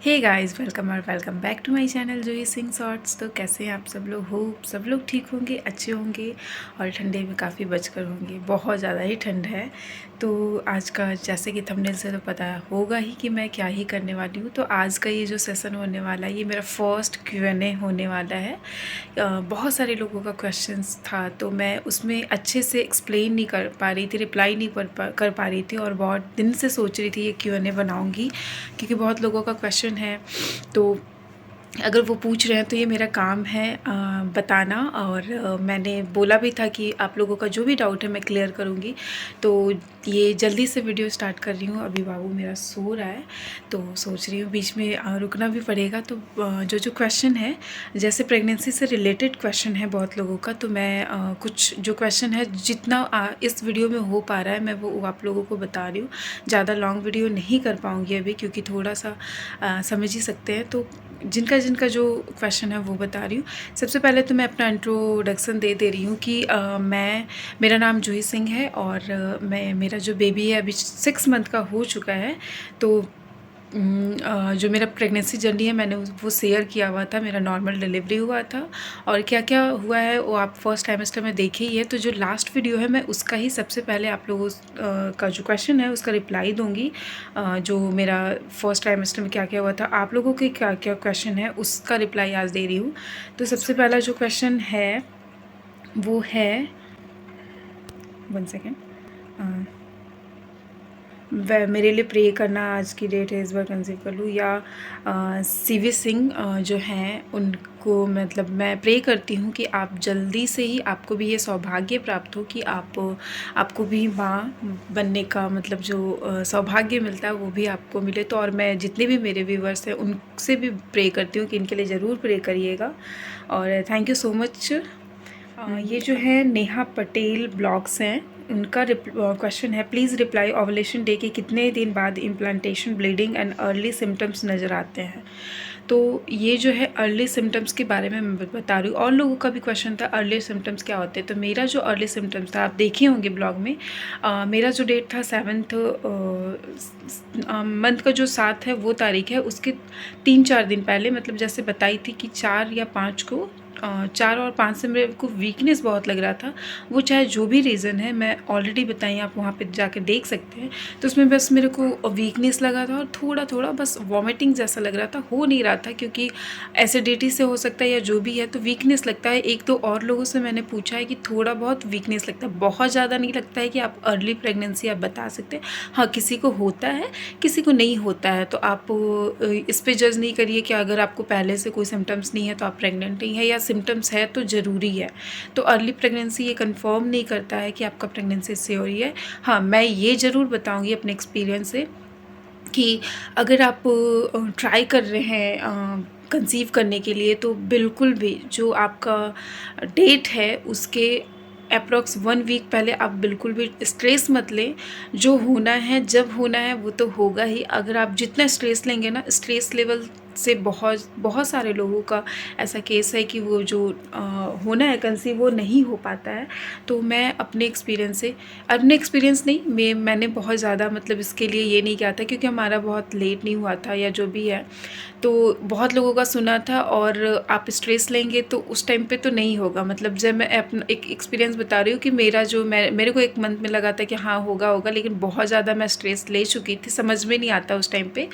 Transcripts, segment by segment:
हे guys, welcome और welcome back to my channel Juhi Singh shorts. तो कैसे हैं आप सब लोग? होप सब लोग ठीक होंगे, अच्छे होंगे और ठंडे में काफ़ी बचकर होंगे। बहुत ज़्यादा ही ठंड है। तो आज का जैसे कि थंबनेल से तो पता होगा ही कि मैं क्या ही करने वाली हूँ। तो आज का ये जो सेशन होने वाला है, ये मेरा फर्स्ट Q&A होने वाला है। बहुत सारे लोगों का क्वेश्चंस था, तो मैं उसमें अच्छे से एक्सप्लेन नहीं कर पा रही थी, रिप्लाई नहीं कर पा रही थी और बहुत दिन से सोच रही थी ये Q&A बनाऊँगी, क्योंकि बहुत लोगों का क्वेश्चन है। तो अगर वो पूछ रहे हैं तो ये मेरा काम है बताना। और मैंने बोला भी था कि आप लोगों का जो भी डाउट है मैं क्लियर करूँगी। तो ये जल्दी से वीडियो स्टार्ट कर रही हूँ। अभी बाबू मेरा सो रहा है, तो सोच रही हूँ बीच में रुकना भी पड़ेगा। तो जो क्वेश्चन है, जैसे प्रेगनेंसी से रिलेटेड क्वेश्चन है बहुत लोगों का, तो मैं कुछ जो क्वेश्चन है जितना इस वीडियो में हो पा रहा है मैं वो आप लोगों को बता रही हूँ। ज़्यादा लॉन्ग वीडियो नहीं कर पाऊँगी अभी, क्योंकि थोड़ा सा समझ ही सकते हैं। तो जिनका जिनका जो क्वेश्चन है वो बता रही हूँ। सबसे पहले तो मैं अपना इंट्रोडक्शन दे रही हूँ कि मेरा नाम जूही सिंह है और मेरा जो बेबी है अभी 6 मंथ का हो चुका है। तो जो मेरा प्रेगनेंसी जर्नी है मैंने वो शेयर किया हुआ था। मेरा नॉर्मल डिलीवरी हुआ था और क्या क्या हुआ है वो आप फर्स्ट टाइमेस्टर में देखे ही है। तो जो लास्ट वीडियो है मैं उसका ही सबसे पहले आप लोगों का जो क्वेश्चन है उसका रिप्लाई दूंगी। जो मेरा फर्स्ट टाइमेस्टर में क्या क्या हुआ था, आप लोगों के क्या क्या क्वेश्चन है उसका रिप्लाई आज दे रही हूँ। तो सबसे पहला जो क्वेश्चन है वो है, 1 सेकेंड, मेरे लिए प्रे करना, आज की डेट है, इस बार कंसीव कर लूँ। या CV सिंह जो हैं उनको, मतलब मैं प्रे करती हूँ कि आप जल्दी से ही आपको भी ये सौभाग्य प्राप्त हो कि आपको भी माँ बनने का मतलब जो सौभाग्य मिलता है वो भी आपको मिले। तो और मैं जितने भी मेरे व्यूवर्स हैं उनसे भी प्रे करती हूँ कि इनके लिए ज़रूर प्रे करिएगा। और थैंक यू सो मच। ये जो है नेहा पटेल ब्लॉग्स हैं, उनका क्वेश्चन है, प्लीज़ रिप्लाई ओवुलेशन डे के कितने दिन बाद implantation, bleeding and early symptoms नज़र आते हैं। तो ये जो है अर्ली सिम्टम्स के बारे में मैं बता रही हूँ। और लोगों का भी क्वेश्चन था अर्ली सिम्टम्स क्या होते हैं। तो मेरा जो अर्ली सिम्टम्स था आप देखे होंगे ब्लॉग में, मेरा जो डेट था 7th मंथ का जो 7 है वो तारीख है, उसके 3-4 दिन पहले, मतलब जैसे बताई थी कि 4 या 5 को, 4 और 5 से मेरे को वीकनेस बहुत लग रहा था। वो चाहे जो भी रीज़न है मैं ऑलरेडी बताई, आप वहाँ पे जाके देख सकते हैं। तो उसमें बस मेरे को वीकनेस लगा था और थोड़ा थोड़ा बस वॉमिटिंग जैसा लग रहा था, हो नहीं रहा था क्योंकि एसिडिटी से हो सकता है या जो भी है, तो वीकनेस लगता है। एक दो और लोगों से मैंने पूछा है कि थोड़ा बहुत वीकनेस लगता है, बहुत ज़्यादा नहीं लगता है कि आप अर्ली प्रेगनेंसी आप बता सकते हैं। हाँ, किसी को होता है, किसी को नहीं होता है। तो आप इस पे जज नहीं करिए कि अगर आपको पहले से कोई सिम्टम्स नहीं है तो आप प्रेग्नेंट नहीं है, या सिम्टम्स है तो ज़रूरी है। तो अर्ली प्रेगनेंसी ये कंफर्म नहीं करता है कि आपका प्रेगनेंसी से हो रही है। हाँ, मैं ये ज़रूर बताऊंगी अपने एक्सपीरियंस से कि अगर आप ट्राई कर रहे हैं कंसीव करने के लिए, तो बिल्कुल भी जो आपका डेट है उसके अप्रॉक्स 1 वीक पहले आप बिल्कुल भी स्ट्रेस मत लें। जो होना है जब होना है वो तो होगा ही। अगर आप जितना स्ट्रेस लेंगे ना, स्ट्रेस लेवल से बहुत बहुत सारे लोगों का ऐसा केस है कि वो जो होना है कंसीव वो नहीं हो पाता है। तो मैं अपने एक्सपीरियंस नहीं, मैंने बहुत ज़्यादा मतलब इसके लिए ये नहीं किया था क्योंकि हमारा बहुत लेट नहीं हुआ था या जो भी है। तो बहुत लोगों का सुना था, और आप स्ट्रेस लेंगे तो उस टाइम पे तो नहीं होगा। मतलब जब मैं अपना एक एक्सपीरियंस बता रही हूँ कि मेरे को 1 मंथ में लगा था कि हाँ होगा, लेकिन बहुत ज़्यादा मैं स्ट्रेस ले चुकी थी, समझ में नहीं आता उस टाइम पे,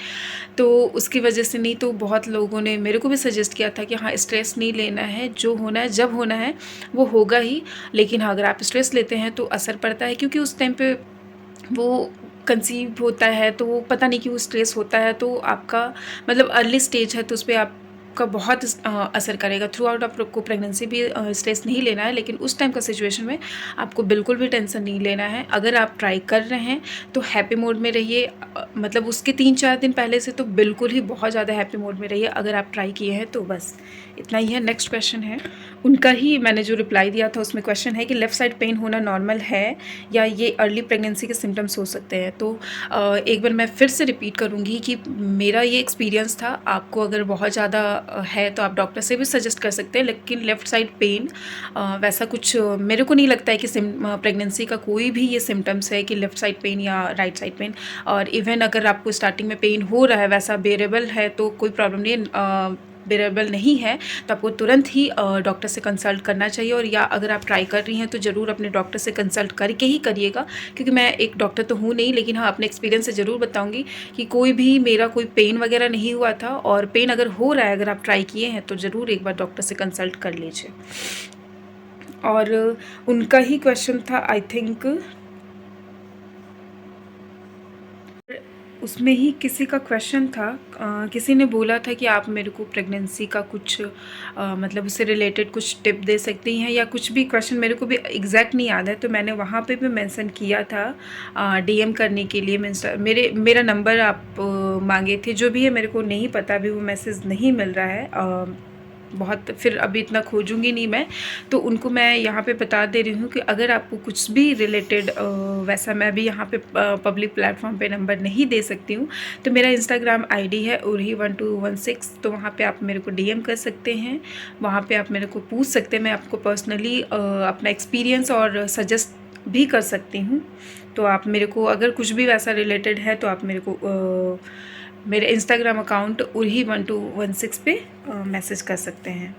तो उसकी वजह से नहीं। तो बहुत लोगों ने मेरे को भी सजेस्ट किया था कि हाँ स्ट्रेस नहीं लेना है, जो होना है जब होना है वो होगा ही। लेकिन हाँ, अगर आप स्ट्रेस लेते हैं तो असर पड़ता है, क्योंकि उस टाइम पे वो कंसीव होता है तो वो पता नहीं क्यों स्ट्रेस होता है। तो आपका मतलब अर्ली स्टेज है तो उस पर आपका बहुत असर करेगा। थ्रू आउट आपको प्रेगनेंसी भी स्ट्रेस नहीं लेना है, लेकिन उस टाइम का सिचुएशन में आपको बिल्कुल भी टेंशन नहीं लेना है। अगर आप ट्राई कर रहे हैं तो हैप्पी मोड में रहिए। मतलब उसके 3-4 दिन पहले से तो बिल्कुल ही बहुत ज़्यादा हैप्पी मोड में रहिए अगर आप ट्राई किए हैं तो। बस इतना ही है। नेक्स्ट क्वेश्चन है, उनका ही मैंने जो रिप्लाई दिया था उसमें क्वेश्चन है कि लेफ़्ट साइड पेन होना नॉर्मल है या ये अर्ली प्रेगनेंसी के सिम्टम्स हो सकते हैं। तो एक बार मैं फिर से रिपीट करूँगी कि मेरा ये एक्सपीरियंस था। आपको अगर बहुत ज़्यादा है तो आप डॉक्टर से भी सजेस्ट कर सकते हैं, लेकिन लेफ़्ट साइड पेन वैसा कुछ मेरे को नहीं लगता है कि प्रेगनेंसी का कोई भी ये सिम्टम्स है कि लेफ़्ट साइड पेन या राइट साइड पेन। और इवन अगर आपको स्टार्टिंग में पेन हो रहा है वैसा बेरेबल है तो कोई प्रॉब्लम नहीं है, बेरेबल नहीं है तो आपको तुरंत ही डॉक्टर से कंसल्ट करना चाहिए। और या अगर आप ट्राई कर रही हैं तो ज़रूर अपने डॉक्टर से कंसल्ट करके ही करिएगा, क्योंकि मैं एक डॉक्टर तो हूँ नहीं, लेकिन हाँ अपने एक्सपीरियंस से ज़रूर बताऊँगी कि कोई भी मेरा कोई पेन वगैरह नहीं हुआ था। और पेन अगर हो रहा है, अगर आप ट्राई किए हैं तो ज़रूर एक बार डॉक्टर से कंसल्ट कर लीजिए। और उनका ही क्वेश्चन था आई थिंक, उसमें ही किसी का क्वेश्चन था, किसी ने बोला था कि आप मेरे को प्रेगनेंसी का कुछ मतलब उससे रिलेटेड कुछ टिप दे सकती हैं या कुछ भी क्वेश्चन, मेरे को भी एग्जैक्ट नहीं याद है। तो मैंने वहाँ पे भी मेंशन किया था डीएम करने के लिए। मेरा नंबर आप मांगे थे, जो भी है मेरे को नहीं पता, अभी वो मैसेज नहीं मिल रहा है बहुत, फिर अभी इतना खोजूंगी नहीं मैं। तो उनको मैं यहाँ पे बता दे रही हूँ कि अगर आपको कुछ भी रिलेटेड वैसा, मैं भी यहाँ पे पब्लिक प्लेटफॉर्म पे नंबर नहीं दे सकती हूँ। तो मेरा इंस्टाग्राम आईडी है urhi1216, तो वहाँ पे आप मेरे को डीएम कर सकते हैं, वहाँ पे आप मेरे को पूछ सकते हैं। मैं आपको पर्सनली अपना एक्सपीरियंस और सजेस्ट भी कर सकती हूँ। तो आप मेरे को अगर कुछ भी वैसा रिलेटेड है तो आप मेरे को मेरे इंस्टाग्राम अकाउंट urhi1216 पे मैसेज कर सकते हैं।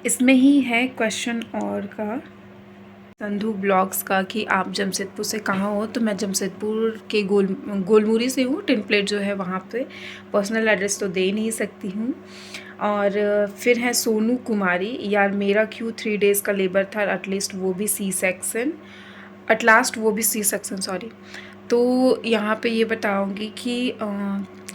इसमें ही है क्वेश्चन और का संधू ब्लॉग्स का कि आप जमशेदपुर से कहाँ हो। तो मैं जमशेदपुर के गोलमुरी से हूँ, टिन प्लेट जो है वहाँ पे। पर्सनल एड्रेस तो दे नहीं सकती हूँ। और फिर है सोनू कुमारी, यार मेरा क्यों 3 डेज़ का लेबर था, एटलीस्ट वो भी सी सेक्शन, एटलास्ट वो भी सी सेक्शन सॉरी। तो यहाँ पे ये बताऊँगी कि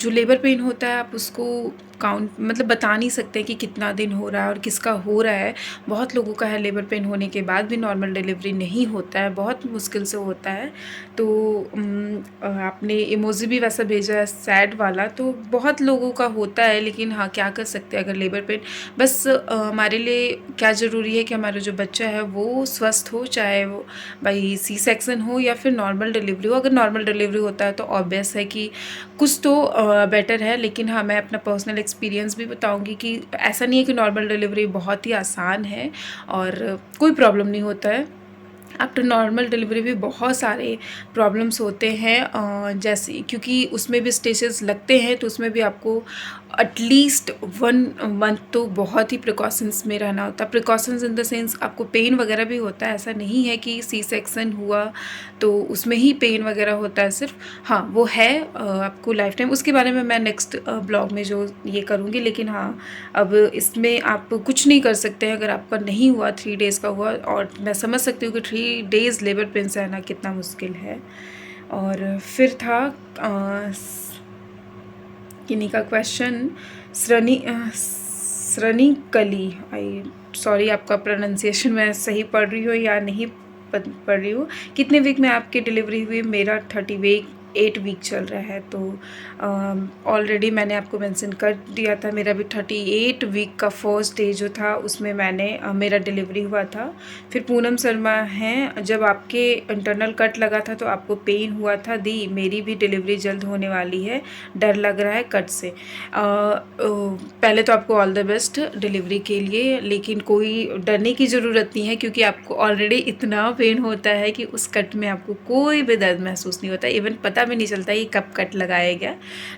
जो लेबर पेन होता है आप उसको काउंट मतलब बता नहीं सकते कि कितना दिन हो रहा है और किसका हो रहा है। बहुत लोगों का है लेबर पेन होने के बाद भी नॉर्मल डिलीवरी नहीं होता है, बहुत मुश्किल से होता है। तो आपने इमोजी भी वैसा भेजा है सैड वाला, तो बहुत लोगों का होता है, लेकिन हाँ क्या कर सकते हैं। अगर लेबर पेन बस हमारे लिए क्या ज़रूरी है कि हमारा जो बच्चा है वो स्वस्थ हो, चाहे वो भाई सी सेक्शन हो या फिर नॉर्मल डिलीवरी हो। अगर नॉर्मल डिलीवरी होता है तो ऑब्वियस है कि कुछ तो बेटर है, लेकिन हाँ मैं अपना पर्सनल एक्सपीरियंस भी बताऊंगी कि ऐसा नहीं है कि नॉर्मल डिलीवरी बहुत ही आसान है और कोई प्रॉब्लम नहीं होता है। आफ्टर नॉर्मल डिलीवरी भी बहुत सारे प्रॉब्लम्स होते हैं, जैसे क्योंकि उसमें भी स्टेजेस लगते हैं, तो उसमें भी आपको एटलीस्ट 1 मंथ तो बहुत ही प्रिकॉशंस में रहना होता है। प्रिकॉशंस इन द सेंस आपको पेन वगैरह भी होता है, ऐसा नहीं है कि सी सेक्शन हुआ तो उसमें ही पेन वगैरह होता है सिर्फ। हाँ वो है आपको लाइफ टाइम, उसके बारे में मैं नेक्स्ट ब्लॉग में जो ये करूँगी। लेकिन हाँ अब इसमें आप कुछ नहीं कर सकते हैं अगर आपका नहीं हुआ 3 डेज़ का हुआ। और मैं समझ सकती हूँ कि 3 डेज़ लेबर पेन सहना कितना मुश्किल है। और फिर था किन्हीं का क्वेश्चन, श्रनी कली, आई सॉरी आपका प्रोनाउंसिएशन मैं सही पढ़ रही हूँ या नहीं पढ़ रही हूँ। कितने वीक में आपकी डिलीवरी हुई? मेरा 38 वीक चल रहा है। तो ऑलरेडी मैंने आपको मेंशन कर दिया था, मेरा भी 38 वीक का फर्स्ट डे जो था उसमें मैंने मेरा डिलीवरी हुआ था। फिर पूनम शर्मा हैं, जब आपके इंटरनल कट लगा था तो आपको पेन हुआ था? दी मेरी भी डिलीवरी जल्द होने वाली है, डर लग रहा है कट से। पहले तो आपको ऑल द बेस्ट डिलीवरी के लिए, लेकिन कोई डरने की ज़रूरत नहीं है क्योंकि आपको ऑलरेडी इतना पेन होता है कि उस कट में आपको कोई भी दर्द महसूस नहीं होता, इवन पता भी नहीं चलता ये कब कट लगाया गया।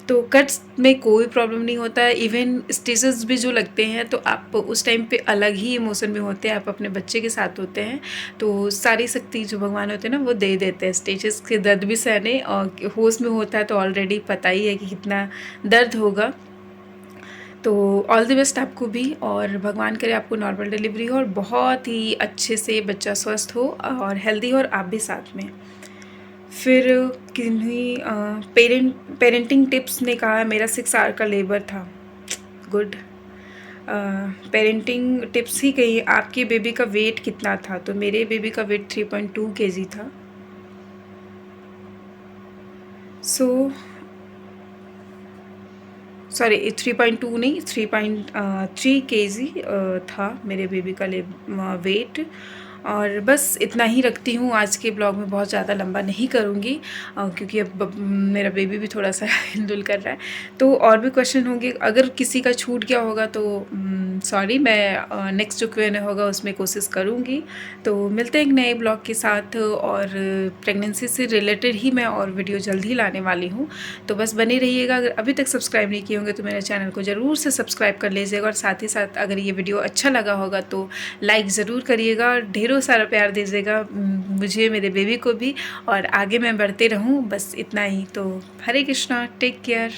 तो कट्स में कोई प्रॉब्लम नहीं होता है। इवन स्टिचेस भी जो लगते हैं तो आप उस टाइम पे अलग ही इमोशन में होते हैं, आप अपने बच्चे के साथ होते हैं, तो सारी शक्ति जो भगवान होते हैं ना वो दे देते हैं स्टिचेस के दर्द भी सहने। और होश में होता है तो ऑलरेडी पता ही है कि कितना दर्द होगा। तो ऑल द बेस्ट आपको भी, और भगवान करे आपको नॉर्मल डिलीवरी हो और बहुत ही अच्छे से बच्चा स्वस्थ हो और हेल्दी हो और आप भी साथ में। फिर किन्हीं पेरेंटिंग टिप्स ने कहा मेरा 6 आवर का लेबर था। गुड। पेरेंटिंग टिप्स ही कही, आपके बेबी का वेट कितना था? तो मेरे बेबी का वेट 3.2 kg था। सॉरी 3.2 नहीं 3.3 kg था मेरे बेबी का वेट। और बस इतना ही रखती हूँ। आज के ब्लॉग में बहुत ज़्यादा लंबा नहीं करूँगी क्योंकि अब मेरा बेबी भी थोड़ा सा हिलडुल कर रहा है। तो और भी क्वेश्चन होंगे, अगर किसी का छूट गया होगा तो सॉरी, मैं नेक्स्ट जो Q&A होगा उसमें कोशिश करूँगी। तो मिलते हैं एक नए ब्लॉग के साथ, और प्रेगनेंसी से रिलेटेड ही मैं और वीडियो जल्द ही लाने वाली हूँ। तो बस बने रहिएगा। अगर अभी तक सब्सक्राइब नहीं किए होंगे तो मेरे चैनल को ज़रूर से सब्सक्राइब कर लीजिएगा, और साथ ही साथ अगर ये वीडियो अच्छा लगा होगा तो लाइक ज़रूर करिएगा, ढेरों सारा प्यार दीजिएगा मुझे, मेरे बेबी को भी, और आगे मैं बढ़ते रहूँ। बस इतना ही। तो हरे कृष्णा, टेक केयर।